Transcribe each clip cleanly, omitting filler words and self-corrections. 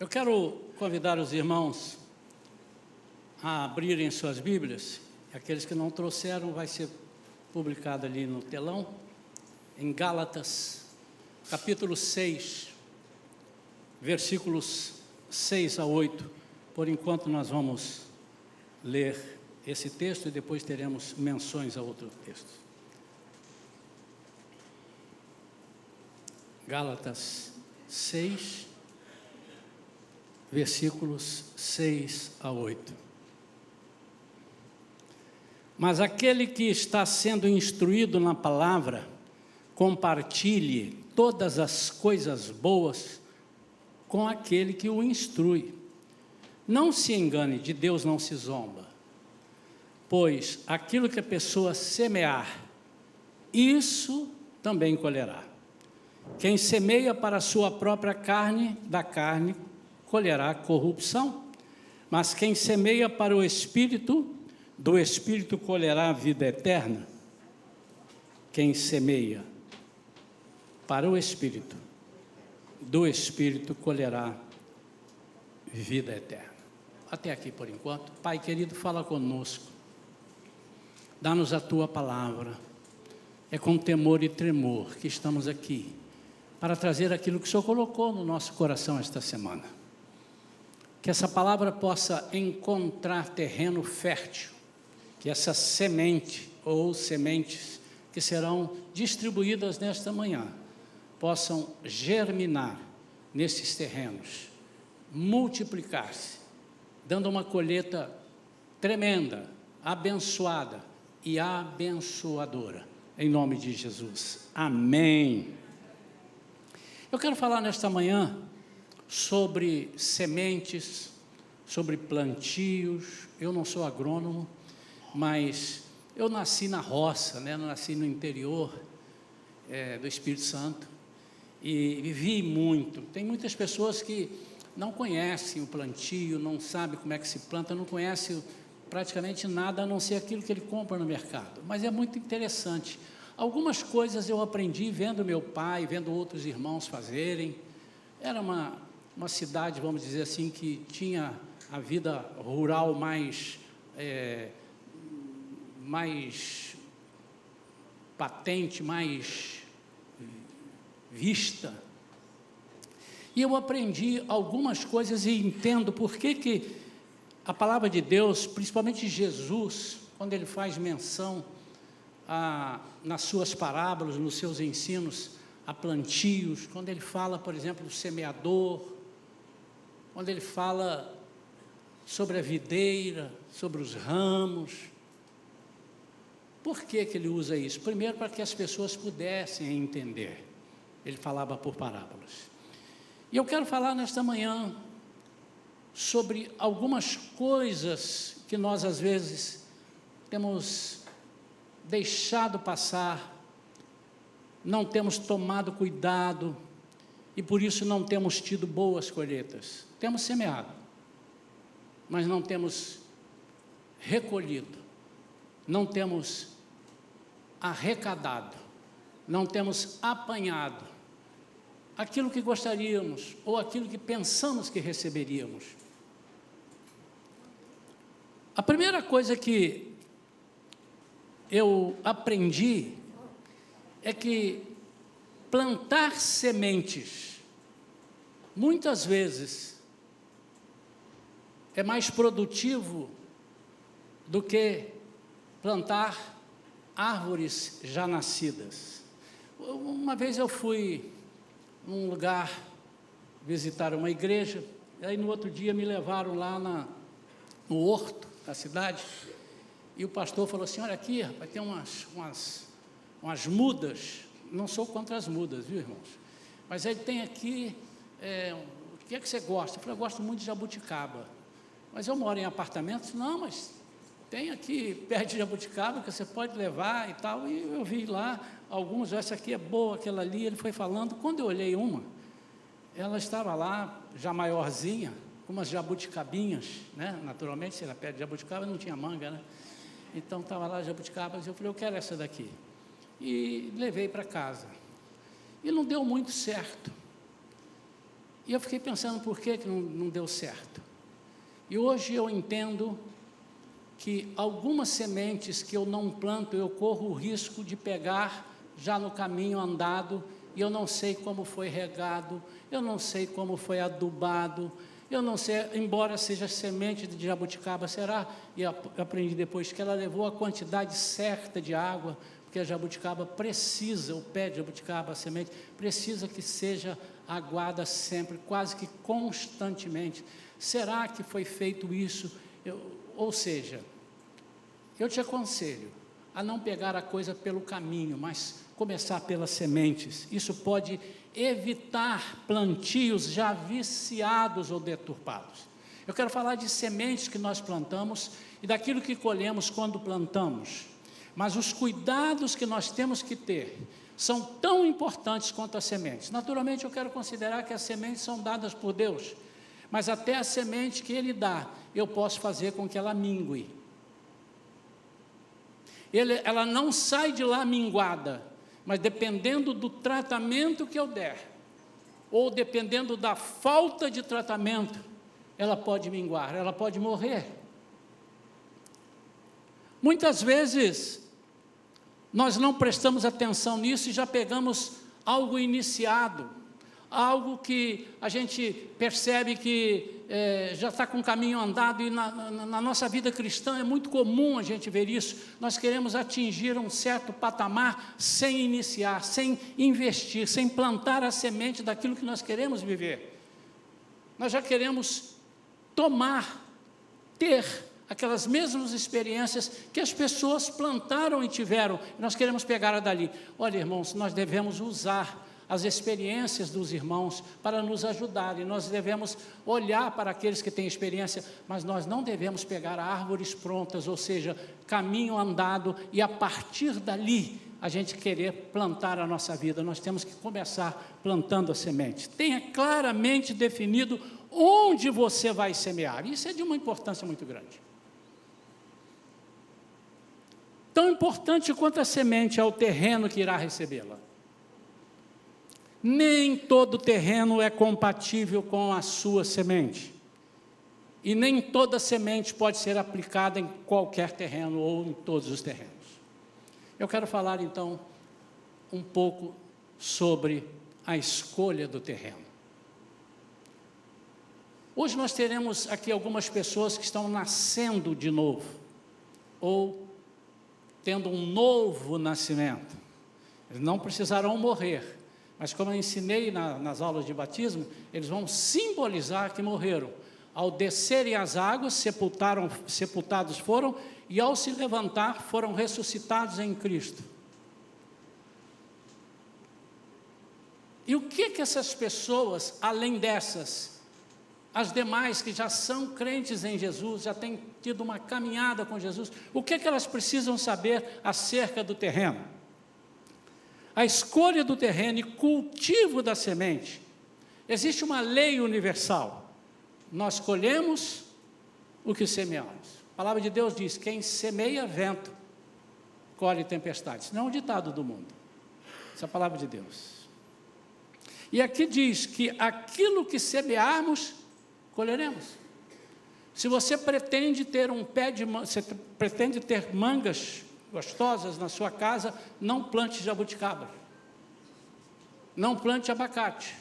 Eu quero convidar os irmãos a abrirem suas Bíblias. Aqueles que não trouxeram, vai ser publicado ali no telão, em Gálatas, capítulo 6, versículos 6 a 8. Por enquanto nós vamos ler esse texto e depois teremos menções a outro texto. Gálatas 6, versículos 6 a 8. Mas aquele que está sendo instruído na palavra, compartilhe todas as coisas boas com aquele que o instrui. Não se engane, de Deus não se zomba, pois aquilo que a pessoa semear, isso também colherá. Quem semeia para a sua própria carne, da carne colherá corrupção, mas quem semeia para o Espírito, do Espírito colherá a vida eterna. Quem semeia para o Espírito, do Espírito colherá vida eterna. Até aqui por enquanto. Pai querido, fala conosco, dá-nos a Tua palavra. É com temor e tremor que estamos aqui, para trazer aquilo que o Senhor colocou no nosso coração esta semana. Que essa palavra possa encontrar terreno fértil, que essa semente ou sementes que serão distribuídas nesta manhã, possam germinar nesses terrenos, multiplicar-se, dando uma colheita tremenda, abençoada e abençoadora, em nome de Jesus. Amém. Eu quero falar nesta manhã sobre sementes, sobre plantios. Eu não sou agrônomo, mas eu nasci na roça, né? Eu nasci no interior do Espírito Santo e vivi muito. Tem muitas pessoas que não conhecem o plantio, não sabem como é que se planta, não conhecem praticamente nada a não ser aquilo que ele compra no mercado. Mas é muito interessante. Algumas coisas eu aprendi vendo meu pai, vendo outros irmãos fazerem. Era uma cidade, vamos dizer assim, que tinha a vida rural mais patente, mais vista. E eu aprendi algumas coisas e entendo por que a palavra de Deus, principalmente Jesus, quando ele faz menção nas suas parábolas, nos seus ensinos, a plantios, quando ele fala, por exemplo, do semeador, quando ele fala sobre a videira, sobre os ramos. Por que ele usa isso? Primeiro, para que as pessoas pudessem entender. Ele falava por parábolas. E eu quero falar nesta manhã sobre algumas coisas que nós, às vezes, temos deixado passar, não temos tomado cuidado, e por isso não temos tido boas colheitas. Temos semeado, mas não temos recolhido, não temos arrecadado, não temos apanhado aquilo que gostaríamos, ou aquilo que pensamos que receberíamos. A primeira coisa que eu aprendi é que plantar sementes, muitas vezes, é mais produtivo do que plantar árvores já nascidas. Uma vez eu fui num lugar visitar uma igreja, e aí no outro dia me levaram lá no horto da cidade, e o pastor falou assim: olha aqui, vai ter umas mudas. Não sou contra as mudas, viu, irmãos? Mas ele tem aqui, o que é que você gosta? Eu falei: eu gosto muito de jabuticaba. Mas eu moro em apartamentos. Não, mas tem aqui perto de jabuticaba que você pode levar e tal. E eu vi lá alguns, essa aqui é boa, aquela ali. Ele foi falando. Quando eu olhei uma, ela estava lá, já maiorzinha, com umas jabuticabinhas, né? Naturalmente, se era perto de jabuticaba, não tinha manga, né? Então, estava lá jabuticabas, eu falei: eu quero essa daqui. E levei para casa. E não deu muito certo. E eu fiquei pensando por que não deu certo. E hoje eu entendo que algumas sementes que eu não planto, eu corro o risco de pegar já no caminho andado, e eu não sei como foi regado, eu não sei como foi adubado, eu não sei, embora seja semente de jabuticaba, será? E eu aprendi depois que ela levou a quantidade certa de água, porque a jabuticaba precisa, o pé de jabuticaba, a semente, precisa que seja aguada sempre, quase que constantemente. Será que foi feito isso? Ou seja, eu te aconselho a não pegar a coisa pelo caminho, mas começar pelas sementes. Isso pode evitar plantios já viciados ou deturpados. Eu quero falar de sementes que nós plantamos e daquilo que colhemos quando plantamos. Mas os cuidados que nós temos que ter são tão importantes quanto as sementes. Naturalmente, eu quero considerar que as sementes são dadas por Deus, mas até a semente que Ele dá, eu posso fazer com que ela mingue. Ela não sai de lá minguada, mas dependendo do tratamento que eu der, ou dependendo da falta de tratamento, ela pode minguar, ela pode morrer. Muitas vezes, nós não prestamos atenção nisso e já pegamos algo iniciado, algo que a gente percebe que já está com o caminho andado, e na nossa vida cristã é muito comum a gente ver isso. Nós queremos atingir um certo patamar sem iniciar, sem investir, sem plantar a semente daquilo que nós queremos viver. Nós já queremos ter aquelas mesmas experiências que as pessoas plantaram e tiveram, nós queremos pegar a dali. Olha, irmãos, nós devemos usar as experiências dos irmãos para nos ajudarem, nós devemos olhar para aqueles que têm experiência, mas nós não devemos pegar árvores prontas, ou seja, caminho andado, e a partir dali, a gente querer plantar a nossa vida. Nós temos que começar plantando a semente. Tenha claramente definido onde você vai semear, isso é de uma importância muito grande. Tão importante quanto a semente é o terreno que irá recebê-la. Nem todo terreno é compatível com a sua semente. E nem toda semente pode ser aplicada em qualquer terreno ou em todos os terrenos. Eu quero falar então um pouco sobre a escolha do terreno. Hoje nós teremos aqui algumas pessoas que estão nascendo de novo, ou tendo um novo nascimento. Eles não precisarão morrer, mas como eu ensinei nas aulas de batismo, eles vão simbolizar que morreram. Ao descerem as águas, sepultados foram, e ao se levantar, foram ressuscitados em Cristo. E o que essas pessoas, além dessas, as demais que já são crentes em Jesus, já têm tido uma caminhada com Jesus, o que elas precisam saber acerca do terreno? A escolha do terreno e cultivo da semente. Existe uma lei universal. Nós colhemos o que semeamos. A palavra de Deus diz: quem semeia vento, colhe tempestades. Não é um ditado do mundo. Essa é a palavra de Deus. E aqui diz que aquilo que semearmos, colheremos. Se você pretende ter você pretende ter mangas gostosas na sua casa, não plante jabuticaba, não plante abacate,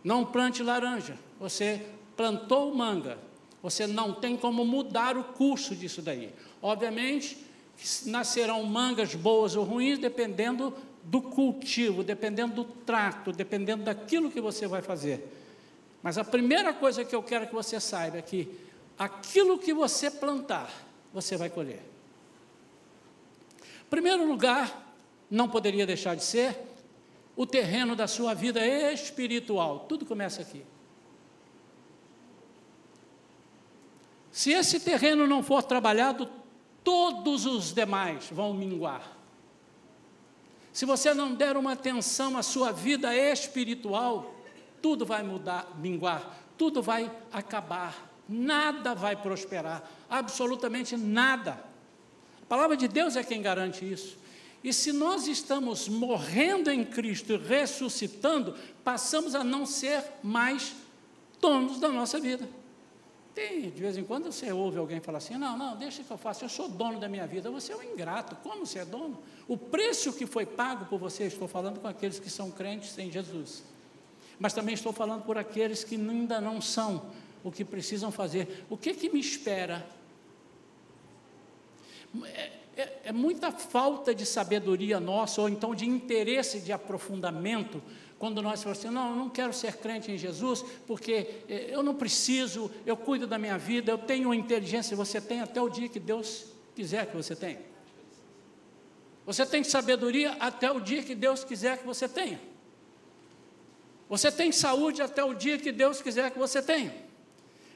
não plante laranja. Você plantou manga, você não tem como mudar o curso disso daí. Obviamente, nascerão mangas boas ou ruins, dependendo do cultivo, dependendo do trato, dependendo daquilo que você vai fazer. Mas a primeira coisa que eu quero que você saiba é que aquilo que você plantar, você vai colher. Em primeiro lugar, não poderia deixar de ser o terreno da sua vida espiritual. Tudo começa aqui. Se esse terreno não for trabalhado, todos os demais vão minguar. Se você não der uma atenção à sua vida espiritual, tudo vai minguar, tudo vai acabar, nada vai prosperar, absolutamente nada. A palavra de Deus é quem garante isso. E se nós estamos morrendo em Cristo e ressuscitando, passamos a não ser mais donos da nossa vida. De vez em quando você ouve alguém falar assim, não, deixa que eu faço, eu sou dono da minha vida. Você é um ingrato, como você é dono? O preço que foi pago por você, estou falando com aqueles que são crentes em Jesus, mas também estou falando por aqueles que ainda não são, o que precisam fazer. O que me espera? É muita falta de sabedoria nossa, ou então de interesse de aprofundamento, quando nós falamos assim, não, eu não quero ser crente em Jesus, porque eu não preciso, eu cuido da minha vida, eu tenho inteligência. Você tem até o dia que Deus quiser que você tenha. Você tem sabedoria até o dia que Deus quiser que você tenha. Você tem saúde até o dia que Deus quiser que você tenha.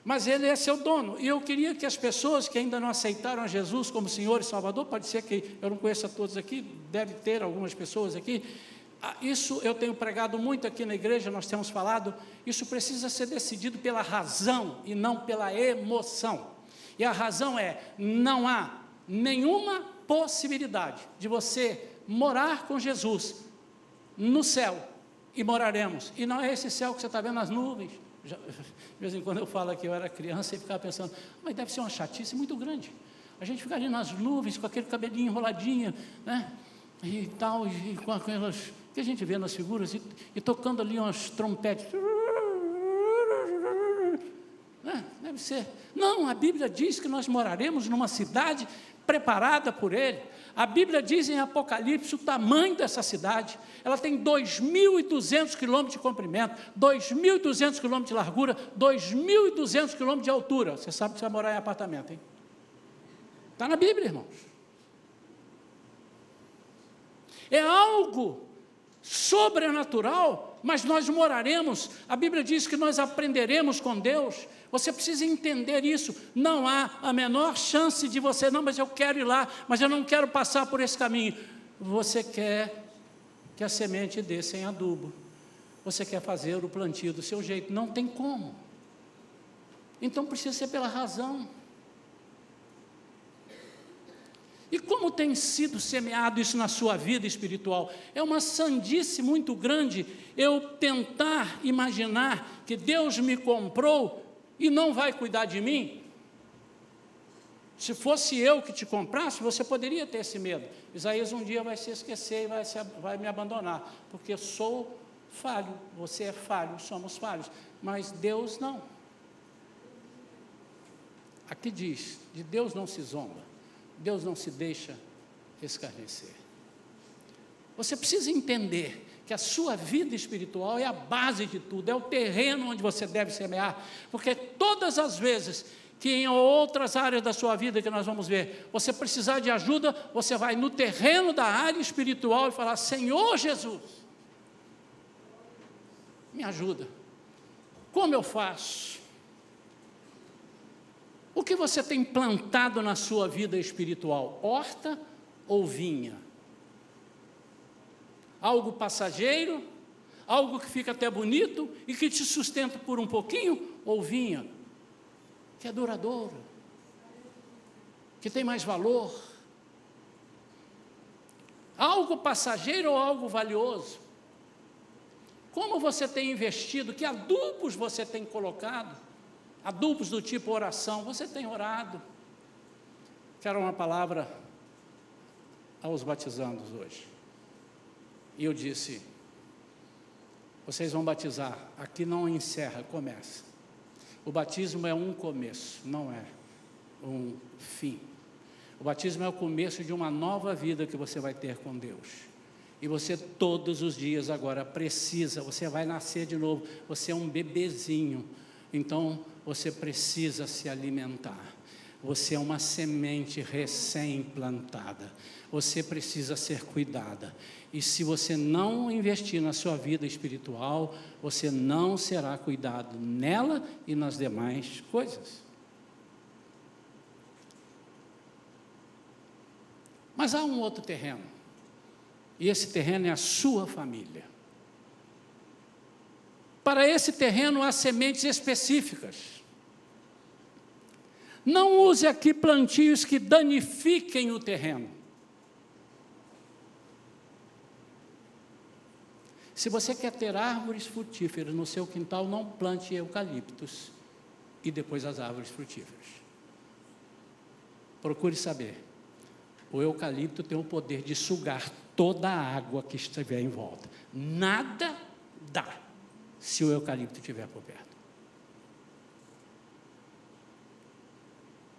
Mas Ele é seu dono. E eu queria que as pessoas que ainda não aceitaram a Jesus como Senhor e Salvador, pode ser que eu não conheça todos aqui, deve ter algumas pessoas aqui. Isso eu tenho pregado muito aqui na igreja, nós temos falado, isso precisa ser decidido pela razão e não pela emoção. E a razão é, não há nenhuma possibilidade de você morar com Jesus no céu, e moraremos. E não é esse céu que você está vendo nas nuvens. De vez em quando eu falo que eu era criança e ficava pensando, mas deve ser uma chatice muito grande. A gente fica ali nas nuvens, com aquele cabelinho enroladinho, né? E tal, e com aquelas que a gente vê nas figuras, e tocando ali umas trompetes. Deve ser. Não, a Bíblia diz que nós moraremos numa cidade preparada por Ele. A Bíblia diz em Apocalipse o tamanho dessa cidade. Ela tem 2.200 quilômetros de comprimento, 2.200 quilômetros de largura, 2.200 quilômetros de altura. Você sabe que você vai morar em apartamento, hein? Está na Bíblia, irmãos. É algo sobrenatural, mas nós moraremos. A Bíblia diz que nós aprenderemos com Deus. Você precisa entender isso. Não há a menor chance de você, não, mas eu quero ir lá, mas eu não quero passar por esse caminho. Você quer que a semente dê sem adubo. Você quer fazer o plantio do seu jeito. Não tem como. Então precisa ser pela razão. E como tem sido semeado isso na sua vida espiritual? É uma sandice muito grande eu tentar imaginar que Deus me comprou e não vai cuidar de mim. Se fosse eu que te comprasse, você poderia ter esse medo. Isaías um dia vai se esquecer e vai me abandonar, porque eu sou falho, você é falho, somos falhos, mas Deus não. Aqui diz, de Deus não se zomba. Deus não se deixa escarnecer. Você precisa entender que a sua vida espiritual é a base de tudo, é o terreno onde você deve semear, porque todas as vezes que em outras áreas da sua vida que nós vamos ver, você precisar de ajuda, você vai no terreno da área espiritual e falar, Senhor Jesus, me ajuda. Como eu faço? O que você tem plantado na sua vida espiritual? Horta ou vinha? Algo passageiro? Algo que fica até bonito e que te sustenta por um pouquinho? Ou vinha? Que é duradouro? Que tem mais valor? Algo passageiro ou algo valioso? Como você tem investido? Que adubos você tem colocado? Adubos do tipo oração, você tem orado? Quero uma palavra aos batizandos hoje. E eu disse, vocês vão batizar, aqui não encerra, começa. O batismo é um começo, não é um fim. O batismo é o começo de uma nova vida que você vai ter com Deus. E você todos os dias agora precisa, você vai nascer de novo, você é um bebezinho, então você precisa se alimentar. Você é uma semente recém-plantada. Você precisa ser cuidada. E se você não investir na sua vida espiritual, você não será cuidado nela e nas demais coisas. Mas há um outro terreno. E esse terreno é a sua família. Para esse terreno há sementes específicas. Não use aqui plantios que danifiquem o terreno. Se você quer ter árvores frutíferas no seu quintal, não plante eucaliptos e depois as árvores frutíferas. Procure saber. O eucalipto tem o poder de sugar toda a água que estiver em volta. Nada dá se o eucalipto estiver por perto.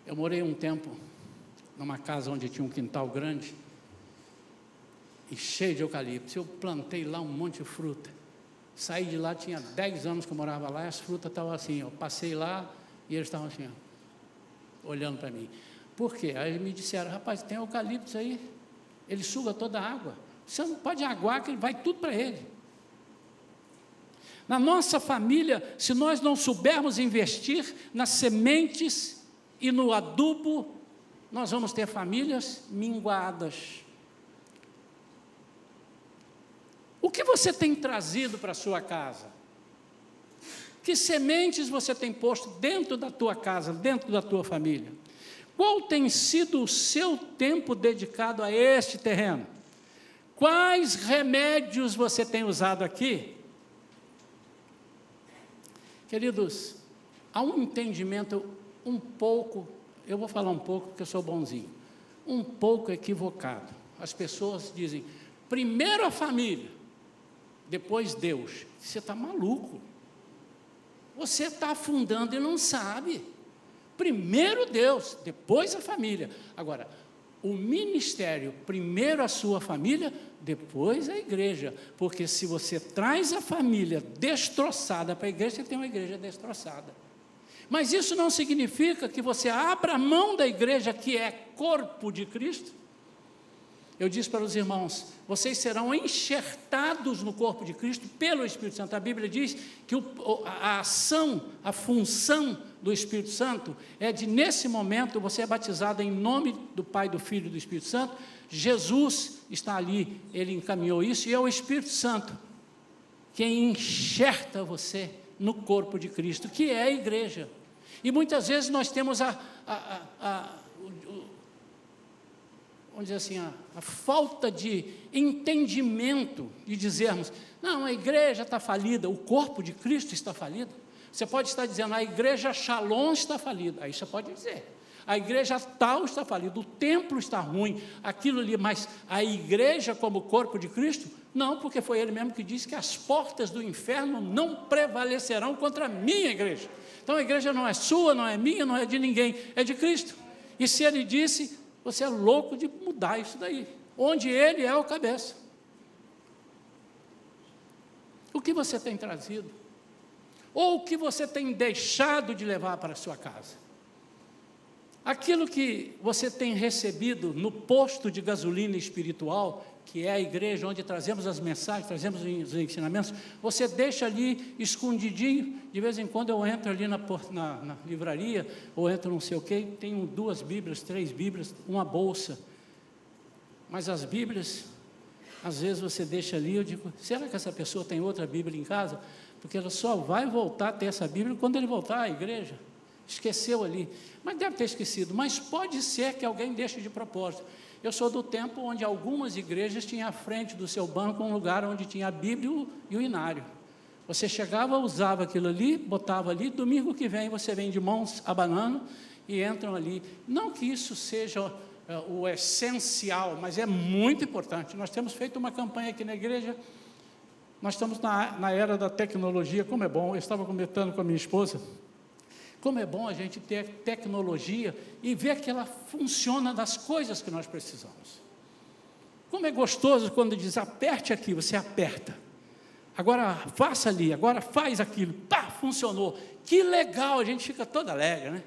Eu morei um tempo numa casa onde tinha um quintal grande e cheio de eucaliptos. Eu plantei lá um monte de fruta. Saí de lá, tinha 10 anos que eu morava lá, e as frutas estavam assim, eu passei lá e eles estavam assim, ó, olhando para mim. Por quê? Aí me disseram, rapaz, tem eucaliptos aí, ele suga toda a água. Você não pode aguar que ele vai tudo para ele. Na nossa família, se nós não soubermos investir nas sementes e no adubo, nós vamos ter famílias minguadas. O que você tem trazido para a sua casa? Que sementes você tem posto dentro da tua casa, dentro da tua família? Qual tem sido o seu tempo dedicado a este terreno? Quais remédios você tem usado aqui? Queridos, há um entendimento um pouco, eu vou falar um pouco porque eu sou bonzinho, um pouco equivocado. As pessoas dizem, primeiro a família, depois Deus. Você está maluco. Você está afundando e não sabe. Primeiro Deus, depois a família. Agora, o ministério, primeiro a sua família, depois a igreja. Porque se você traz a família destroçada para a igreja, você tem uma igreja destroçada. Mas isso não significa que você abra a mão da igreja, que é corpo de Cristo. Eu disse para os irmãos, vocês serão enxertados no corpo de Cristo pelo Espírito Santo. A Bíblia diz que a ação, a função do Espírito Santo é de, nesse momento, você é batizado em nome do Pai, do Filho e do Espírito Santo. Jesus está ali, ele encaminhou isso, e é o Espírito Santo quem enxerta você no corpo de Cristo, que é a igreja. E muitas vezes nós temos vamos dizer assim, a falta de entendimento de dizermos, não, a igreja está falida, o corpo de Cristo está falido. Você pode estar dizendo, a igreja Shalom está falida, aí você pode dizer, a igreja tal está falida, o templo está ruim, aquilo ali, mas a igreja como corpo de Cristo, não, porque foi ele mesmo que disse que as portas do inferno não prevalecerão contra a minha igreja. Então a igreja não é sua, não é minha, não é de ninguém, é de Cristo. E se ele disse, você é louco de mudar isso daí, onde ele é o cabeça. O que você tem trazido? Ou o que você tem deixado de levar para a sua casa? Aquilo que você tem recebido no posto de gasolina espiritual, que é a igreja onde trazemos as mensagens, trazemos os ensinamentos, você deixa ali escondidinho. De vez em quando eu entro ali na livraria, ou entro não sei o quê, tenho 2 Bíblias, 3 Bíblias, uma bolsa. Mas as Bíblias, às vezes você deixa ali, eu digo, será que essa pessoa tem outra Bíblia em casa? Porque ela só vai voltar a ter essa Bíblia quando ele voltar à igreja. Esqueceu ali, mas deve ter esquecido, mas pode ser que alguém deixe de propósito. Eu sou do tempo onde algumas igrejas tinham à frente do seu banco um lugar onde tinha a Bíblia e o inário. Você chegava, usava aquilo ali, botava ali, domingo que vem você vem de mãos abanando e entram ali. Não que isso seja o essencial, mas é muito importante. Nós temos feito uma campanha aqui na igreja, nós estamos na era da tecnologia, como é bom. Eu estava comentando com a minha esposa, como é bom a gente ter tecnologia e ver que ela funciona nas coisas que nós precisamos. Como é gostoso quando diz, aperte aqui, você aperta. Agora faça ali, agora faz aquilo, pá, funcionou. Que legal, a gente fica todo alegre, né?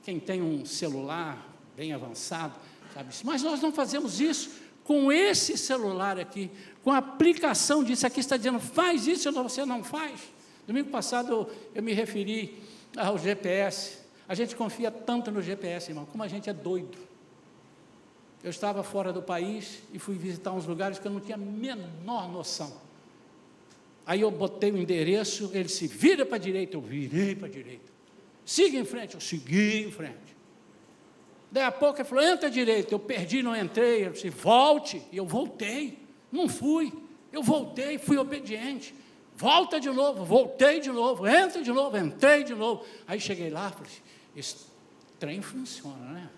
Quem tem um celular bem avançado, sabe isso. Mas nós não fazemos isso com esse celular aqui, com a aplicação disso aqui, está dizendo, faz isso, você não faz. Domingo passado eu me referi ao GPS. A gente confia tanto no GPS, irmão, como a gente é doido. Eu estava fora do país e fui visitar uns lugares que eu não tinha a menor noção. Aí eu botei o endereço, ele se vira para a direita, eu virei para a direita. Siga em frente, eu segui em frente. Daí a pouco ele falou, entra à direita, eu perdi, não entrei. Eu disse, volte, e eu voltei, não fui. Eu voltei, fui obediente. Volta de novo, voltei de novo, entra de novo, entrei de novo. Aí cheguei lá, falei, esse trem funciona, né?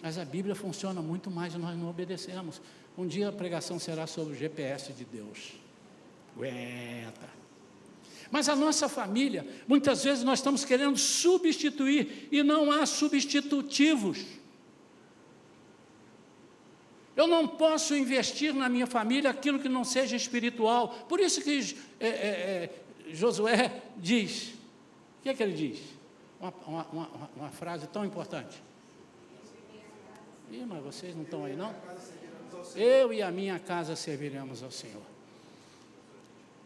Mas a Bíblia funciona muito mais e nós não obedecemos. Um dia a pregação será sobre o GPS de Deus. Aguenta. Mas a nossa família, muitas vezes nós estamos querendo substituir e não há substitutivos. Eu não posso investir na minha família aquilo que não seja espiritual. Por isso que Josué diz, o que é que ele diz? Uma frase tão importante. Ih, mas vocês não estão aí não? Eu e a minha casa serviremos ao Senhor.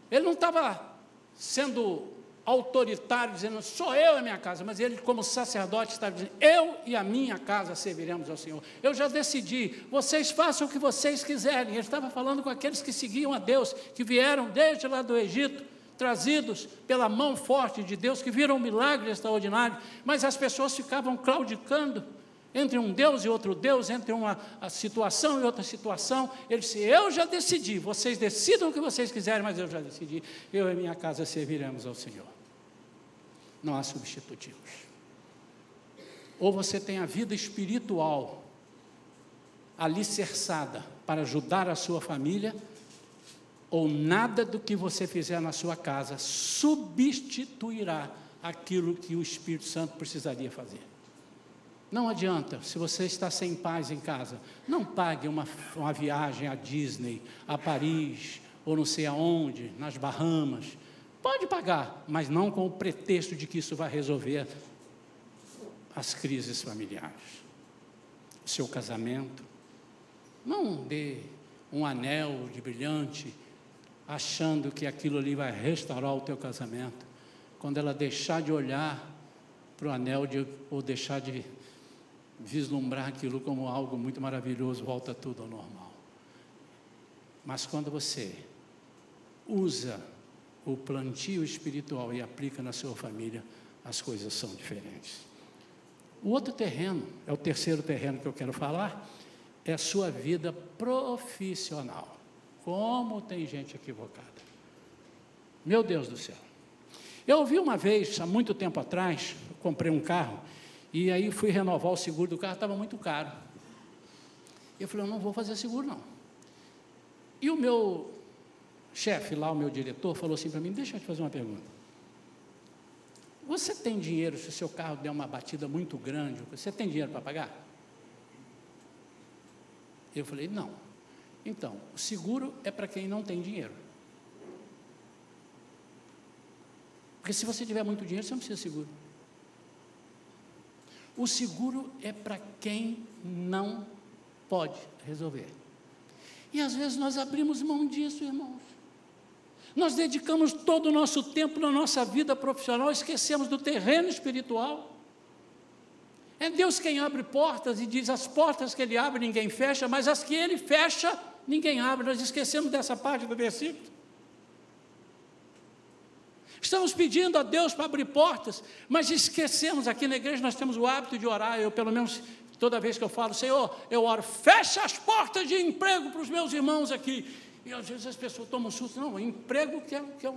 Ele não estava sendo autoritário, dizendo, sou eu e a minha casa, mas ele, como sacerdote, estava dizendo, eu e a minha casa serviremos ao Senhor. Eu já decidi, vocês façam o que vocês quiserem. Ele estava falando com aqueles que seguiam a Deus, que vieram desde lá do Egito, trazidos pela mão forte de Deus, que viram um milagre extraordinário, mas as pessoas ficavam claudicando entre um Deus e outro Deus, entre uma situação e outra situação. Ele disse, eu já decidi, vocês decidam o que vocês quiserem, mas eu já decidi, eu e minha casa serviremos ao Senhor. Não há substitutivos. Ou você tem a vida espiritual alicerçada para ajudar a sua família, ou nada do que você fizer na sua casa substituirá aquilo que o Espírito Santo precisaria fazer. Não adianta, se você está sem paz em casa, não pague uma viagem a Disney, a Paris, ou não sei aonde, nas Bahamas. Pode pagar, mas não com o pretexto de que isso vai resolver as crises familiares. O seu casamento. Não dê um anel de brilhante, achando que aquilo ali vai restaurar o teu casamento. Quando ela deixar de olhar para o anel, ou deixar de vislumbrar aquilo como algo muito maravilhoso, volta tudo ao normal. Mas quando você usa o plantio espiritual e aplica na sua família, as coisas são diferentes. O outro terreno, é o terceiro terreno que eu quero falar, é a sua vida profissional. Como tem gente equivocada. Meu Deus do céu. Eu ouvi uma vez, há muito tempo atrás, eu comprei um carro, e aí fui renovar o seguro do carro, estava muito caro. Eu falei, eu não vou fazer seguro não. E o meu chefe lá, o meu diretor, falou assim para mim, deixa eu te fazer uma pergunta. Você tem dinheiro, se o seu carro der uma batida muito grande, você tem dinheiro para pagar? Eu falei, não. Então, o seguro é para quem não tem dinheiro. Porque se você tiver muito dinheiro, você não precisa de seguro. O seguro é para quem não pode resolver. E às vezes nós abrimos mão disso, irmãos. Nós dedicamos todo o nosso tempo na nossa vida profissional, esquecemos do terreno espiritual. É Deus quem abre portas e diz, as portas que Ele abre ninguém fecha, mas as que Ele fecha, ninguém abre. Nós esquecemos dessa parte do versículo. Estamos pedindo a Deus para abrir portas, mas esquecemos. Aqui na igreja nós temos o hábito de orar. Eu, pelo menos, toda vez que eu falo, Senhor, eu oro, fecha as portas de emprego para os meus irmãos aqui. E às vezes as pessoas tomam um susto. Não, emprego que é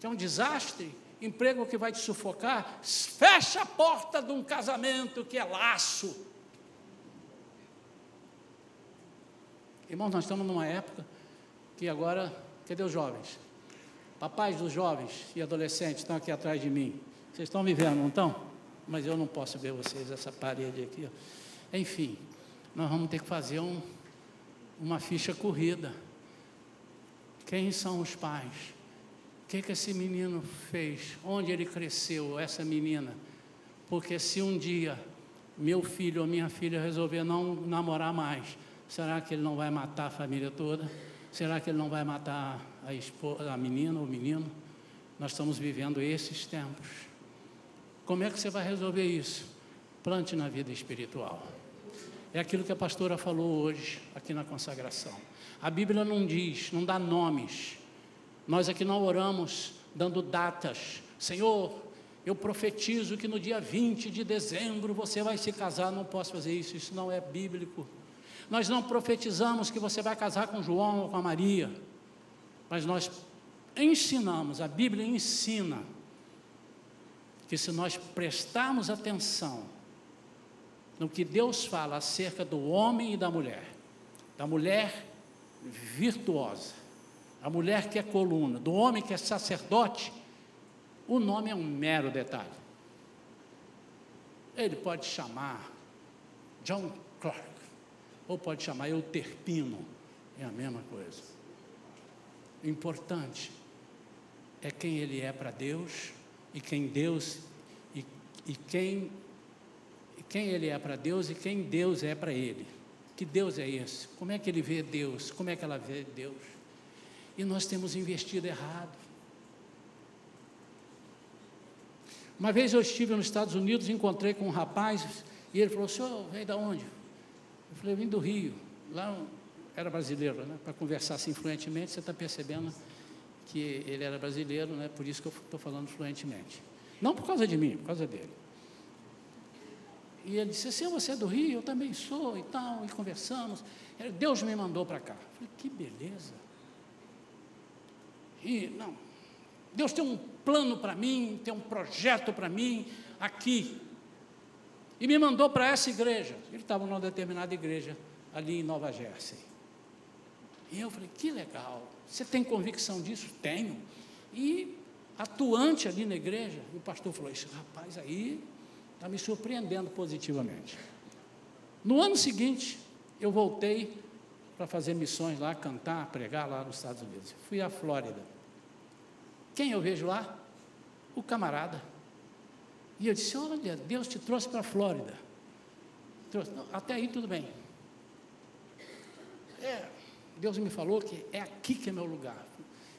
um desastre, emprego que vai te sufocar. Fecha a porta de um casamento que é laço. Irmãos, nós estamos numa época que agora, cadê os jovens? Papais dos jovens e adolescentes estão aqui atrás de mim. Vocês estão me vendo, não estão? Mas eu não posso ver vocês, essa parede aqui. Ó. Enfim, nós vamos ter que fazer uma ficha corrida. Quem são os pais? O que esse menino fez? Onde ele cresceu, essa menina? Porque se um dia meu filho ou minha filha resolver não namorar mais, será que ele não vai matar a família toda? Será que ele não vai matar a menina ou o menino? Nós estamos vivendo esses tempos. Como é que você vai resolver isso? Plante na vida espiritual. É aquilo que a pastora falou hoje, aqui na consagração. A Bíblia não diz, não dá nomes. Nós aqui não oramos dando datas. Senhor, eu profetizo que no dia 20 de dezembro você vai se casar. Não posso fazer isso, isso não é bíblico. Nós não profetizamos que você vai casar com João ou com a Maria, mas nós ensinamos, a Bíblia ensina, que se nós prestarmos atenção no que Deus fala acerca do homem e da mulher virtuosa, a mulher que é coluna, do homem que é sacerdote, o nome é um mero detalhe. Ele pode chamar John Clark, ou pode chamar Euterpino, é a mesma coisa. O importante é quem ele é para Deus, e quem Deus, quem ele é para Deus e quem Deus é para ele. Que Deus é esse? Como é que ele vê Deus? Como é que ela vê Deus? E nós temos investido errado. Uma vez eu estive nos Estados Unidos, encontrei com um rapaz, e ele falou: senhor, veio de onde? Eu falei: eu vim do Rio. Lá era brasileiro, né? Para conversar assim fluentemente, você está percebendo que ele era brasileiro, né? Por isso que eu estou falando fluentemente. Não por causa de mim, por causa dele. E ele disse: se você é do Rio, eu também sou e tal, e conversamos. Deus me mandou para cá. Eu falei: que beleza. E não, Deus tem um plano para mim, tem um projeto para mim aqui. E me mandou para essa igreja. Ele estava numa determinada igreja ali em Nova Jersey. E eu falei: que legal. Você tem convicção disso? Tenho. E atuante ali na igreja, o pastor falou: esse rapaz aí está me surpreendendo positivamente. No ano seguinte, eu voltei para fazer missões lá, cantar, pregar lá nos Estados Unidos. Fui à Flórida. Quem eu vejo lá? O camarada. E eu disse: olha, Deus te trouxe para a Flórida. Até aí tudo bem. Deus me falou que é aqui que é meu lugar.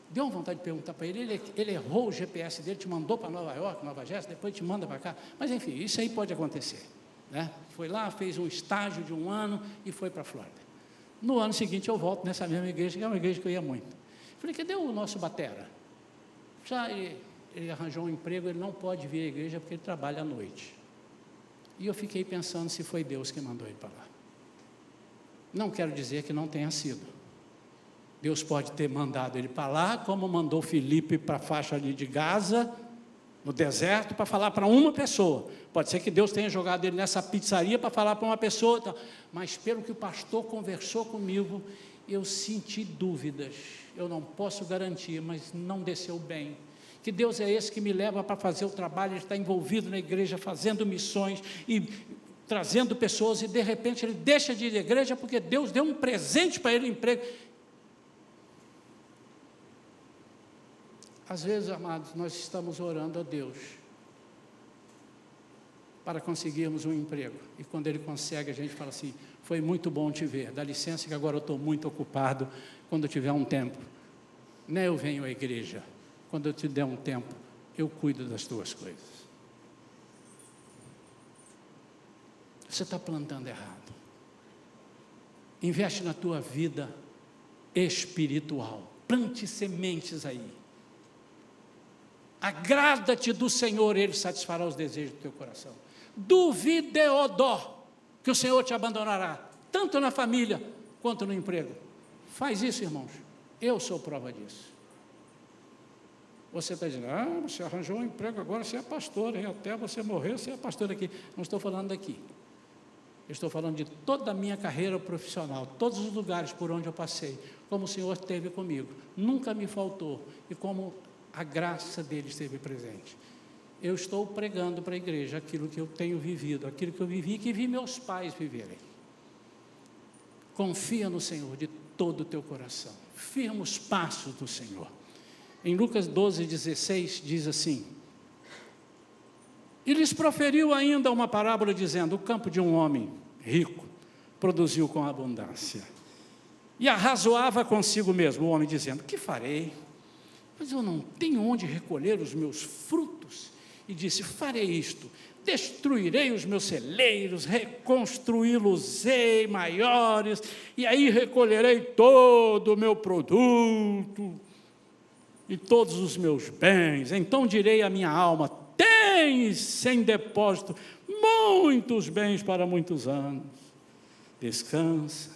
Deu uma vontade de perguntar para ele, ele errou o GPS dele, te mandou para Nova York, Nova Jersey, depois te manda para cá. Mas enfim, isso aí pode acontecer, né? Foi lá, fez um estágio de 1 ano e foi para a Flórida. No ano seguinte eu volto nessa mesma igreja, que é uma igreja que eu ia muito. Falei: cadê o nosso batera? Já ele arranjou um emprego, ele não pode vir à igreja porque ele trabalha à noite. E eu fiquei pensando se foi Deus que mandou ele para lá. Não quero dizer que não tenha sido. Deus pode ter mandado ele para lá, como mandou Filipe para a faixa ali de Gaza, no deserto, para falar para uma pessoa. Pode ser que Deus tenha jogado ele nessa pizzaria para falar para uma pessoa. Então, mas pelo que o pastor conversou comigo, eu senti dúvidas. Eu não posso garantir, mas não desceu bem. Que Deus é esse que me leva para fazer o trabalho, ele está envolvido na igreja, fazendo missões e trazendo pessoas, e de repente ele deixa de ir à igreja porque Deus deu um presente para ele, um emprego. Às vezes, amados, nós estamos orando a Deus para conseguirmos um emprego, e quando Ele consegue, a gente fala assim: foi muito bom te ver, dá licença que agora eu estou muito ocupado, quando eu tiver um tempo, né, eu venho à igreja, quando eu te der um tempo, eu cuido das tuas coisas. Você está plantando errado. Investe na tua vida espiritual, plante sementes aí. Agrada-te do Senhor, Ele satisfará os desejos do teu coração. Duvideodó, que o Senhor te abandonará, tanto na família, quanto no emprego. Faz isso, irmãos, eu sou prova disso. Você está dizendo: você arranjou um emprego, agora você é pastor, hein? Até você morrer, você é pastor aqui. Não estou falando daqui. Eu estou falando de toda a minha carreira profissional, todos os lugares por onde eu passei, como o Senhor esteve comigo, nunca me faltou, e como a graça dele esteve presente. Eu estou pregando para a igreja aquilo que eu tenho vivido, aquilo que eu vivi e que vi meus pais viverem. Confia no Senhor de todo o teu coração, firma os passos do Senhor. Em Lucas 12:16 diz assim: e lhes proferiu ainda uma parábola dizendo: o campo de um homem rico produziu com abundância, e arrazoava consigo mesmo o homem, dizendo: que farei? Mas eu não tenho onde recolher os meus frutos. E disse: farei isto, destruirei os meus celeiros, reconstruí-los-ei maiores, e aí recolherei todo o meu produto e todos os meus bens. Então direi à minha alma: tens em depósito muitos bens para muitos anos. descansa,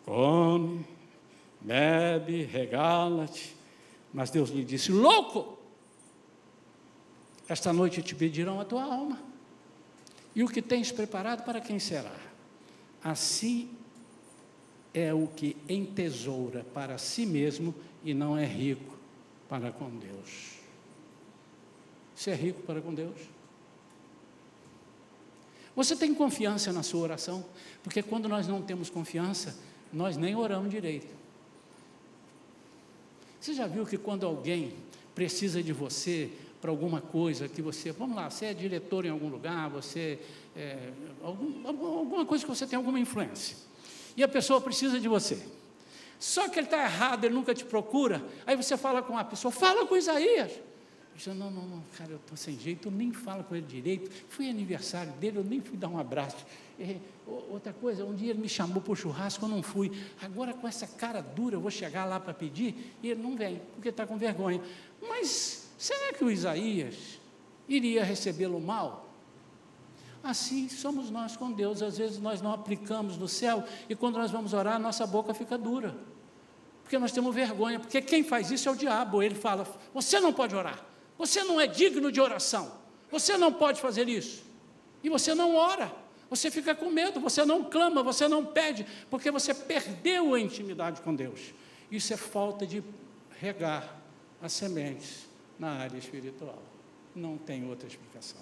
come, bebe, regala-te. Mas Deus lhe disse: louco, esta noite te pedirão a tua alma, e o que tens preparado para quem será? Assim é o que entesoura para si mesmo e não é rico para com Deus. Você é rico para com Deus? Você tem confiança na sua oração? Porque quando nós não temos confiança, nós nem oramos direito. Você já viu que quando alguém precisa de você para alguma coisa, que você, vamos lá, você é diretor em algum lugar, você alguma coisa que você tem alguma influência, e a pessoa precisa de você, só que ele está errado, ele nunca te procura, aí você fala com a pessoa, fala com Isaías. Diz, não, cara, eu estou sem jeito, eu nem falo com ele direito, foi aniversário dele, eu nem fui dar um abraço. Outra coisa, um dia ele me chamou para o churrasco, eu não fui, agora com essa cara dura, eu vou chegar lá para pedir, e ele não vem, porque está com vergonha. Mas será que o Isaías iria recebê-lo mal? Assim somos nós com Deus, às vezes nós não aplicamos no céu, e quando nós vamos orar, nossa boca fica dura, porque nós temos vergonha, porque quem faz isso é o diabo. Ele fala, você não pode orar, você não é digno de oração, você não pode fazer isso, e você não ora, você fica com medo, você não clama, você não pede, porque você perdeu a intimidade com Deus. Isso é falta de regar as sementes na área espiritual, não tem outra explicação.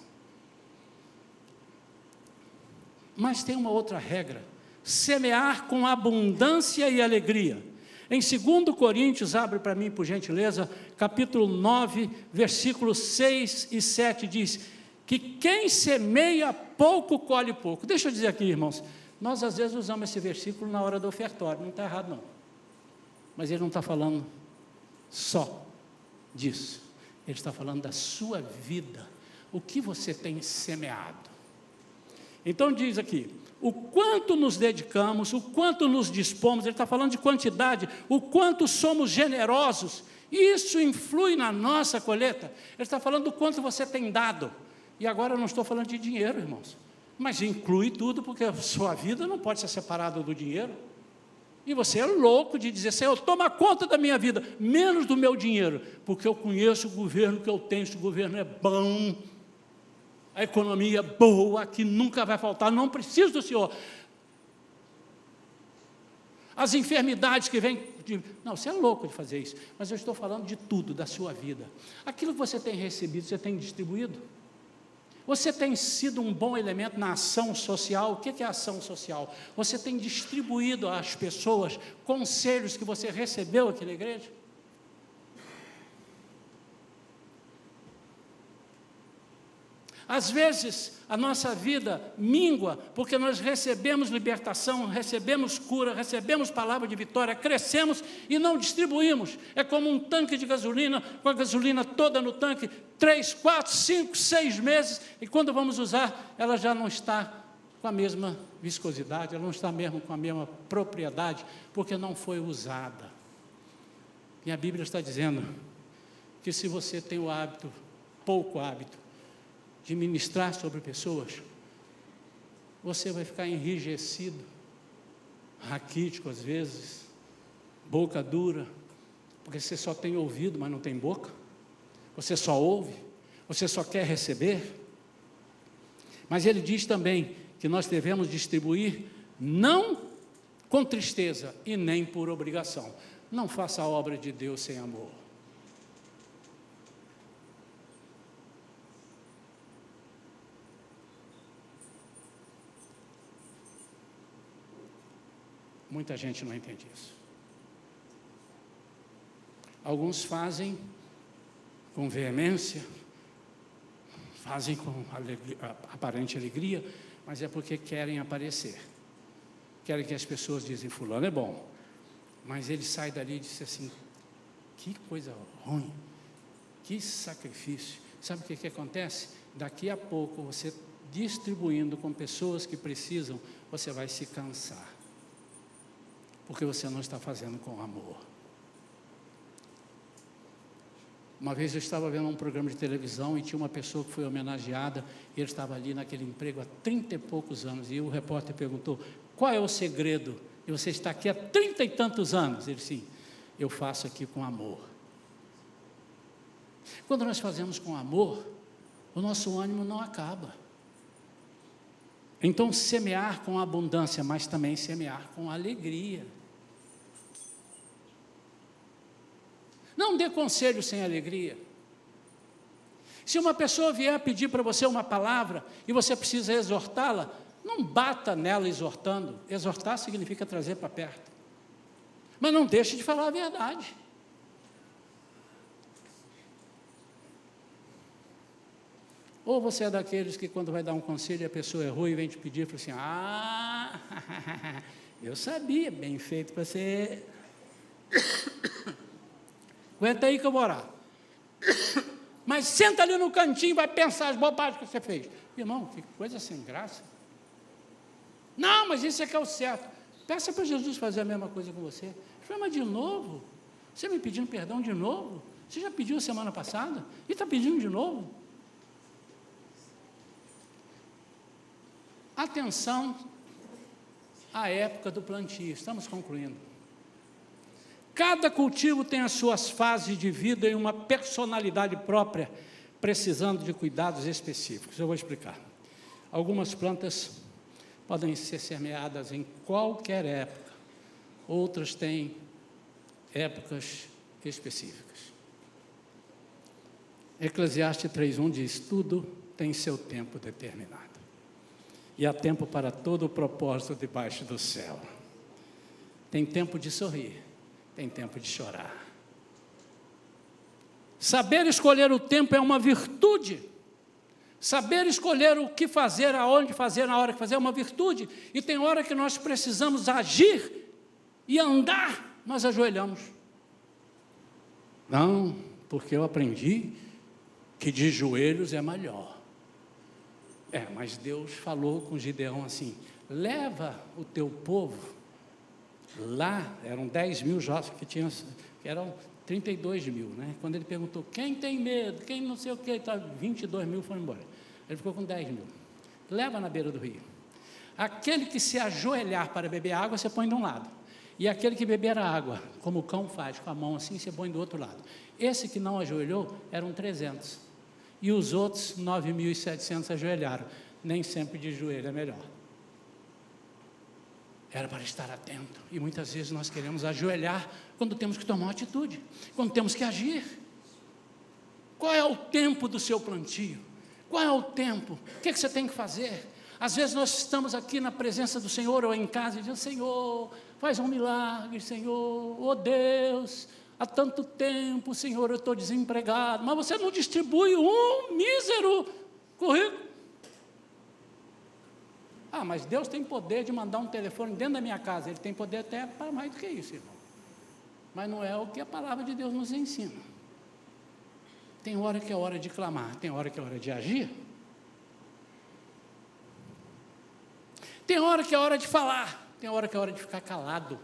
Mas tem uma outra regra: semear com abundância e alegria. Em 2 Coríntios, abre para mim por gentileza, capítulo 9, versículos 6 e 7, diz que quem semeia pouco, colhe pouco. Deixa eu dizer aqui, irmãos, nós às vezes usamos esse versículo na hora do ofertório, não está errado não, mas ele não está falando só disso, ele está falando da sua vida, o que você tem semeado. Então diz aqui, o quanto nos dedicamos, o quanto nos dispomos, ele está falando de quantidade, o quanto somos generosos, isso influi na nossa colheita. Ele está falando do quanto você tem dado, e agora eu não estou falando de dinheiro, irmãos, mas inclui tudo, porque a sua vida não pode ser separada do dinheiro, e você é louco de dizer, Senhor, toma conta da minha vida, menos do meu dinheiro, porque eu conheço o governo que eu tenho, esse governo é bom, a economia é boa, que nunca vai faltar, não preciso do Senhor. As enfermidades que vêm, não, você é louco de fazer isso, mas eu estou falando de tudo, da sua vida. Aquilo que você tem recebido, você tem distribuído? Você tem sido um bom elemento na ação social? O que é ação social? Você tem distribuído às pessoas conselhos que você recebeu aqui na igreja? Às vezes, a nossa vida mingua, porque nós recebemos libertação, recebemos cura, recebemos palavra de vitória, crescemos e não distribuímos. É como um tanque de gasolina, com a gasolina toda no tanque, 3, 4, 5, 6 meses, e quando vamos usar, ela já não está com a mesma viscosidade, ela não está mesmo com a mesma propriedade, porque não foi usada. E a Bíblia está dizendo que se você tem o hábito, pouco hábito, de ministrar sobre pessoas, você vai ficar enrijecido, raquítico às vezes, boca dura, porque você só tem ouvido, mas não tem boca, você só ouve, você só quer receber. Mas ele diz também que nós devemos distribuir não com tristeza e nem por obrigação. Não faça a obra de Deus sem amor. Muita gente não entende isso. Alguns fazem com veemência, fazem com aparente alegria, mas é porque querem aparecer. Querem que as pessoas dizem, fulano é bom. Mas ele sai dali e diz assim, que coisa ruim, que sacrifício. Sabe o que acontece? Daqui a pouco, você distribuindo com pessoas que precisam, você vai se cansar. Porque você não está fazendo com amor. Uma vez eu estava vendo um programa de televisão e tinha uma pessoa que foi homenageada, e ele estava ali naquele emprego há 30 e poucos anos, e o repórter perguntou, qual é o segredo? E você está aqui há 30 e tantos anos. Ele, sim, eu faço aqui com amor. Quando nós fazemos com amor, o nosso ânimo não acaba. Então, semear com abundância, mas também semear com alegria. Não dê conselho sem alegria. Se uma pessoa vier pedir para você uma palavra e você precisa exortá-la, não bata nela exortando. Exortar significa trazer para perto. Mas não deixe de falar a verdade. Ou você é daqueles que quando vai dar um conselho e a pessoa errou e vem te pedir, fala assim, eu sabia, bem feito para você. Aguenta aí que eu vou orar. Mas senta ali no cantinho e vai pensar as bobagens que você fez. Irmão, que coisa sem graça. Não, mas isso é que é o certo. Peça para Jesus fazer a mesma coisa com você. Mas de novo? Você me pedindo perdão de novo? Você já pediu semana passada? E está pedindo de novo? Atenção à época do plantio. Estamos concluindo. Cada cultivo tem as suas fases de vida e uma personalidade própria, precisando de cuidados específicos. Eu vou explicar. Algumas plantas podem ser semeadas em qualquer época, outras têm épocas específicas. Eclesiastes 3:1 diz, tudo tem seu tempo determinado, e há tempo para todo o propósito debaixo do céu. Tem tempo de sorrir, tem tempo de chorar. Saber escolher o tempo é uma virtude. Saber escolher o que fazer, aonde fazer, na hora que fazer, é uma virtude. E tem hora que nós precisamos agir e andar, nós ajoelhamos. Não, porque eu aprendi que de joelhos é melhor. Mas Deus falou com Gideão assim, leva o teu povo, lá eram 10 mil jovens que eram 32 mil, né? Quando ele perguntou, quem tem medo, quem não sei o que, 22 mil foram embora, ele ficou com 10 mil, leva na beira do rio, aquele que se ajoelhar para beber água, você põe de um lado, e aquele que beber a água, como o cão faz, com a mão assim, você põe do outro lado. Esse que não ajoelhou, eram 300, e os outros 9.700 ajoelharam, nem sempre de joelho é melhor. Era para estar atento, e muitas vezes nós queremos ajoelhar quando temos que tomar uma atitude, quando temos que agir. Qual é o tempo do seu plantio? Qual é o tempo? O que você tem que fazer? Às vezes nós estamos aqui na presença do Senhor ou em casa e dizemos, Senhor, faz um milagre, Senhor, oh Deus, há tanto tempo, Senhor, eu estou desempregado, mas você não distribui um mísero currículo. Mas Deus tem poder de mandar um telefone dentro da minha casa, Ele tem poder até para mais do que isso, irmão. Mas não é o que a palavra de Deus nos ensina. Tem hora que é hora de clamar, tem hora que é hora de agir. Tem hora que é hora de falar, tem hora que é hora de ficar calado.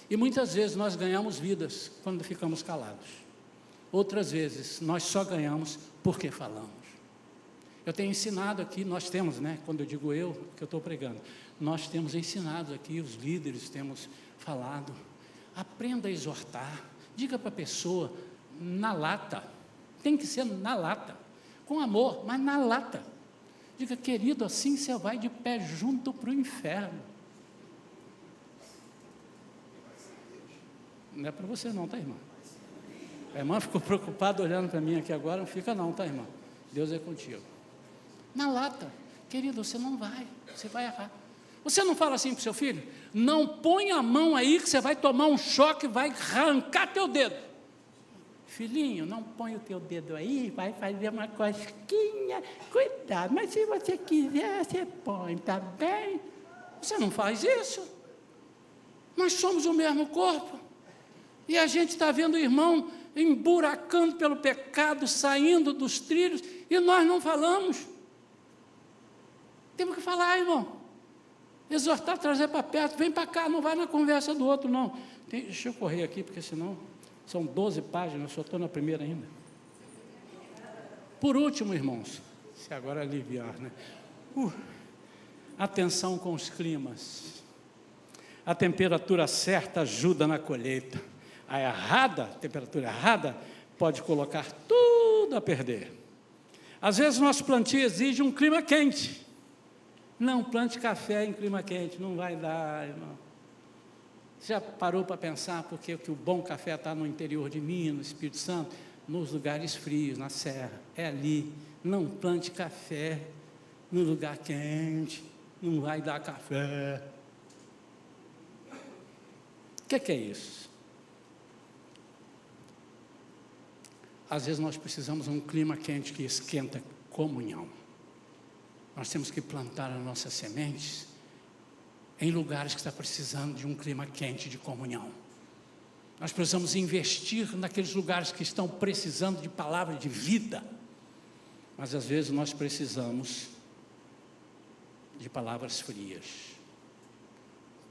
E muitas vezes nós ganhamos vidas quando ficamos calados. Outras vezes nós só ganhamos porque falamos. Eu tenho ensinado aqui, nós temos, né? Quando eu digo eu, que eu estou pregando, nós temos ensinado aqui, os líderes temos falado. Aprenda a exortar, diga para a pessoa, na lata, tem que ser na lata, com amor, mas na lata. Diga, querido, assim você vai de pé junto para o inferno. Não é para você não, tá, irmã? A irmã ficou preocupada olhando para mim aqui agora, não fica não, tá, irmã? Deus é contigo. Na lata, querido, você não vai, você vai errar. Você não fala assim para o seu filho? Não põe a mão aí que você vai tomar um choque, vai arrancar teu dedo. Filhinho, não põe o teu dedo aí, vai fazer uma cosquinha, cuidado, mas se você quiser, você põe, tá bem? Você não faz isso. Nós somos o mesmo corpo. E a gente está vendo o irmão emburacando pelo pecado, saindo dos trilhos, e nós não falamos. Temos que falar, irmão. Exortar, trazer para perto, vem para cá, não vai na conversa do outro, não. Deixa eu correr aqui, porque senão são 12 páginas, eu só estou na primeira ainda. Por último, irmãos, se agora aliviar, né? Atenção com os climas. A temperatura certa ajuda na colheita. A temperatura errada, pode colocar tudo a perder. Às vezes, nosso plantio exige um clima quente. Não plante café em clima quente, não vai dar, irmão. Você já parou para pensar por que o bom café está no interior de Minas, no Espírito Santo? Nos lugares frios, na serra, é ali. Não plante café no lugar quente, não vai dar café. O que é isso? Às vezes nós precisamos de um clima quente que esquenta comunhão. Nós temos que plantar as nossas sementes em lugares que está precisando de um clima quente de comunhão. Nós precisamos investir naqueles lugares que estão precisando de palavra de vida. Mas às vezes nós precisamos de palavras frias.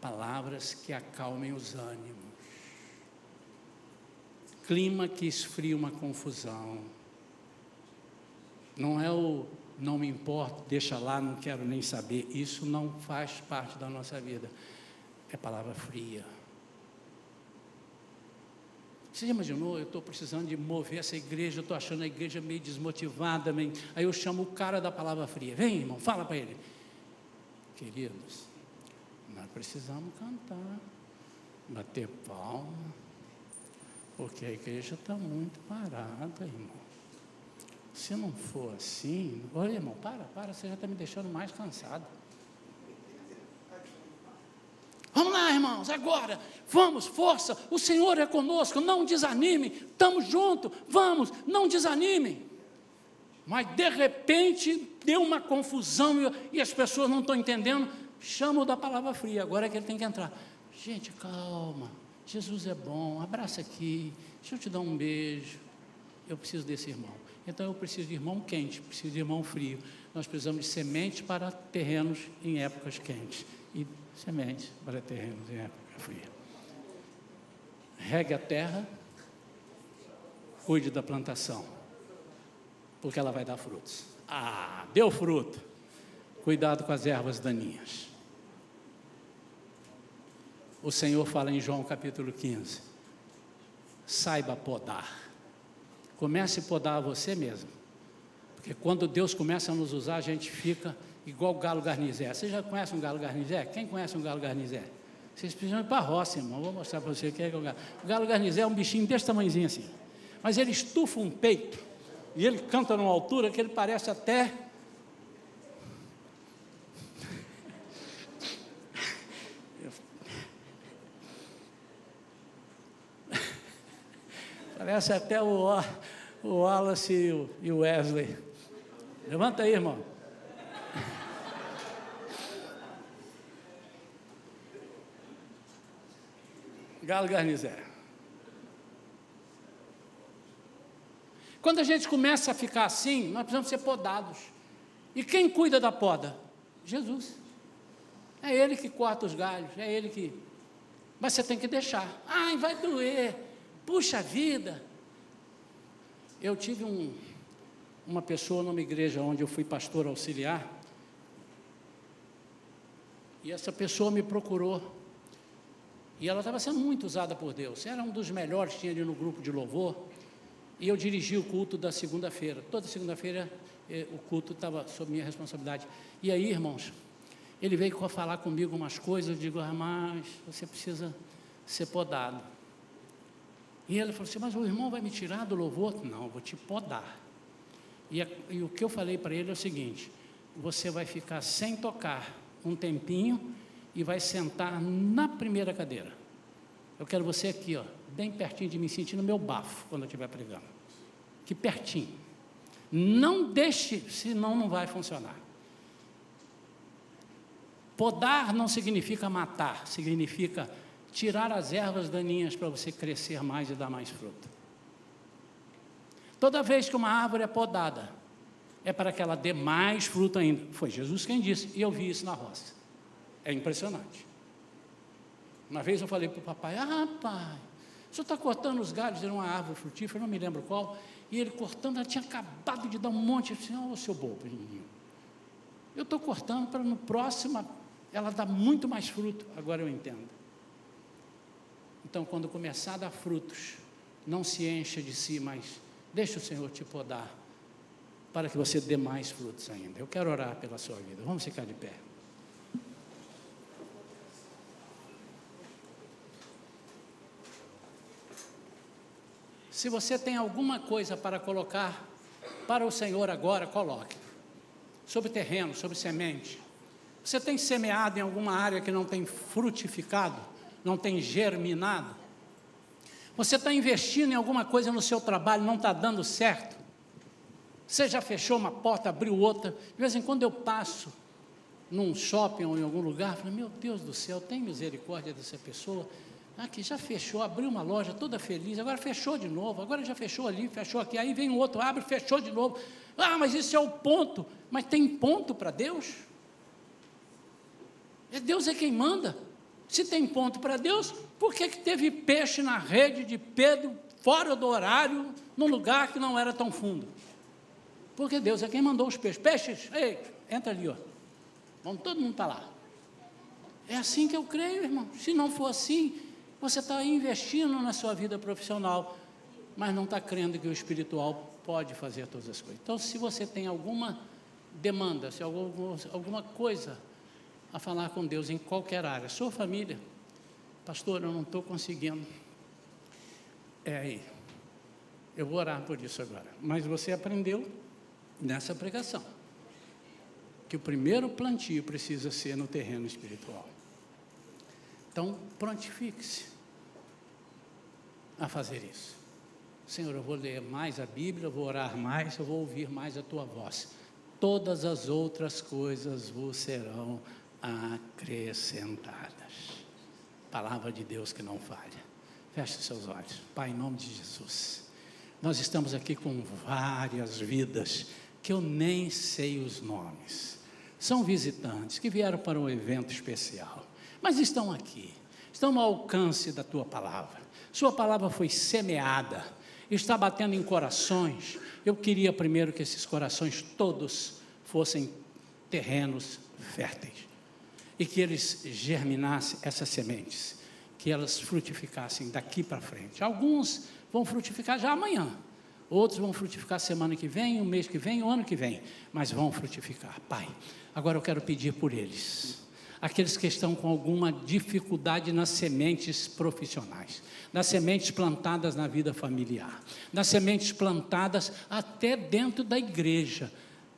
Palavras que acalmem os ânimos. Clima que esfria uma confusão. Não é o não me importa, deixa lá, não quero nem saber. Isso não faz parte da nossa vida. É palavra fria. Você já imaginou? Eu estou precisando de mover essa igreja, eu estou achando a igreja meio desmotivada. Aí eu chamo o cara da palavra fria. Vem, irmão, fala para ele. Queridos, nós precisamos cantar, bater palma, porque a igreja está muito parada, irmão. Se não for assim, olha, irmão, para, você já está me deixando mais cansado. Vamos lá, irmãos, agora, vamos, força, o Senhor é conosco, não desanime, estamos juntos, vamos, não desanime. Mas de repente, deu uma confusão e as pessoas não estão entendendo, chama o da palavra fria, agora é que ele tem que entrar. Gente, calma, Jesus é bom, abraça aqui, deixa eu te dar um beijo, eu preciso desse irmão. Então eu preciso de irmão quente, preciso de irmão frio. Nós precisamos de sementes para terrenos em épocas quentes e sementes para terrenos em época fria. Regue a terra, cuide da plantação, porque ela vai dar frutos. Deu fruto. Cuidado com as ervas daninhas. O Senhor fala em João capítulo 15, saiba podar. Comece a podar você mesmo, porque quando Deus começa a nos usar, a gente fica igual o galo garnizé. Você já conhece um galo garnizé? Quem conhece um galo garnizé? Vocês precisam ir para a roça, irmão. Vou mostrar para você o que é o galo. O galo garnizé é um bichinho desse tamanhozinho assim, mas ele estufa um peito, e ele canta numa altura que ele parece até... Parece até o Wallace e o Wesley. Levanta aí, irmão. Galo garnizé. Quando a gente começa a ficar assim, nós precisamos ser podados. E quem cuida da poda? Jesus. É Ele que corta os galhos, é Ele que... Mas você tem que deixar. Ai, vai doer. Puxa vida. Eu tive uma pessoa numa igreja onde eu fui pastor auxiliar, e essa pessoa me procurou, e ela estava sendo muito usada por Deus, era um dos melhores que tinha ali no grupo de louvor, e eu dirigi o culto da segunda-feira, toda segunda-feira o culto estava sob minha responsabilidade, e aí, irmãos, ele veio falar comigo umas coisas, eu digo, mas você precisa ser podado. E ele falou assim, mas o irmão vai me tirar do louvor? Não, eu vou te podar. E o que eu falei para ele é o seguinte, você vai ficar sem tocar um tempinho e vai sentar na primeira cadeira. Eu quero você aqui, bem pertinho de mim, sentindo meu bafo quando eu estiver pregando. Aqui pertinho. Não deixe, senão não vai funcionar. Podar não significa matar, significa tirar as ervas daninhas para você crescer mais e dar mais fruto. Toda vez que uma árvore é podada, é para que ela dê mais fruto ainda. Foi Jesus quem disse, e eu vi isso na roça. É impressionante. Uma vez eu falei para o papai, pai, o senhor está cortando os galhos de uma árvore frutífera, não me lembro qual, e ele cortando, ela tinha acabado de dar um monte, eu disse, seu bobo, menino. Eu estou cortando para no próximo ela dar muito mais fruto. Agora eu entendo. Então, quando começar a dar frutos, não se encha de si, mas deixa o Senhor te podar, para que você dê mais frutos ainda. Eu quero orar pela sua vida. Vamos ficar de pé. Se você tem alguma coisa para colocar para o Senhor agora, coloque. Sobre terreno, sobre semente. Você tem semeado em alguma área que não tem frutificado, não tem germinado? Você está investindo em alguma coisa no seu trabalho, não está dando certo? Você já fechou uma porta, abriu outra? De vez em quando eu passo num shopping ou em algum lugar, falo, meu Deus do céu, tem misericórdia dessa pessoa, que já fechou, abriu uma loja toda feliz, agora fechou de novo, agora já fechou ali, fechou aqui, aí vem um outro, abre, fechou de novo. Mas isso é o ponto. Mas tem ponto para Deus? Deus é quem manda. Se tem ponto para Deus, por que teve peixe na rede de Pedro, fora do horário, num lugar que não era tão fundo? Porque Deus é quem mandou os peixes. Peixes, ei, entra ali, ó. Vamos todo mundo para lá. É assim que eu creio, irmão. Se não for assim, você está investindo na sua vida profissional, mas não está crendo que o espiritual pode fazer todas as coisas. Então, se você tem alguma demanda, se alguma coisa a falar com Deus em qualquer área, sua família, pastor, eu não estou conseguindo, aí, eu vou orar por isso agora, mas você aprendeu nessa pregação, que o primeiro plantio precisa ser no terreno espiritual. Então, prontifique-se a fazer isso. Senhor, eu vou ler mais a Bíblia, eu vou orar mais, eu vou ouvir mais a Tua voz. Todas as outras coisas vos serão acrescentadas. Palavra de Deus que não falha. Feche os seus olhos. Pai, em nome de Jesus, nós estamos aqui com várias vidas que eu nem sei os nomes. São visitantes que vieram para um evento especial, mas estão aqui, estão no alcance da Tua palavra. Sua palavra foi semeada, está batendo em corações. Eu queria primeiro que esses corações todos fossem terrenos férteis, e que eles germinassem essas sementes, que elas frutificassem daqui para frente. Alguns vão frutificar já amanhã, outros vão frutificar semana que vem, o mês que vem, o ano que vem, mas vão frutificar. Pai, agora eu quero pedir por eles, aqueles que estão com alguma dificuldade nas sementes profissionais, nas sementes plantadas na vida familiar, nas sementes plantadas até dentro da igreja,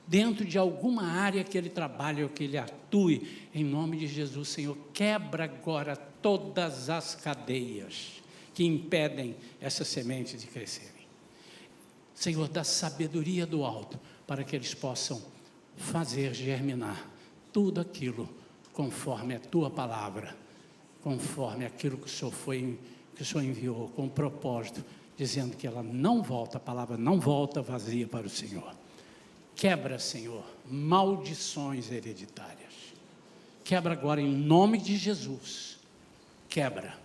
dentro de alguma área que ele trabalhe ou que ele atue, em nome de Jesus, Senhor, quebra agora todas as cadeias que impedem essas sementes de crescerem. Senhor, dá sabedoria do alto, para que eles possam fazer germinar tudo aquilo conforme a Tua palavra, conforme aquilo que o Senhor enviou, com propósito, dizendo que ela não volta, a palavra não volta vazia para o Senhor. Quebra, Senhor, maldições hereditárias. Quebra agora em nome de Jesus. Quebra.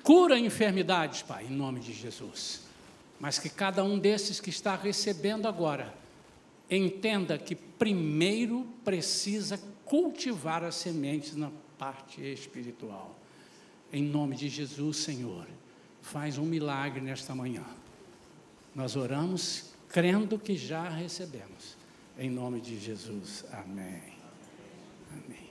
Cura enfermidades, Pai, em nome de Jesus. Mas que cada um desses que está recebendo agora, entenda que primeiro precisa cultivar as sementes na parte espiritual. Em nome de Jesus, Senhor, faz um milagre nesta manhã. Nós oramos crendo que já recebemos. Em nome de Jesus. Amém. Amém.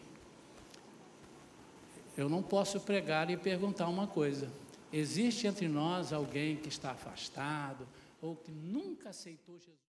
Eu não posso pregar e perguntar uma coisa. Existe entre nós alguém que está afastado ou que nunca aceitou Jesus?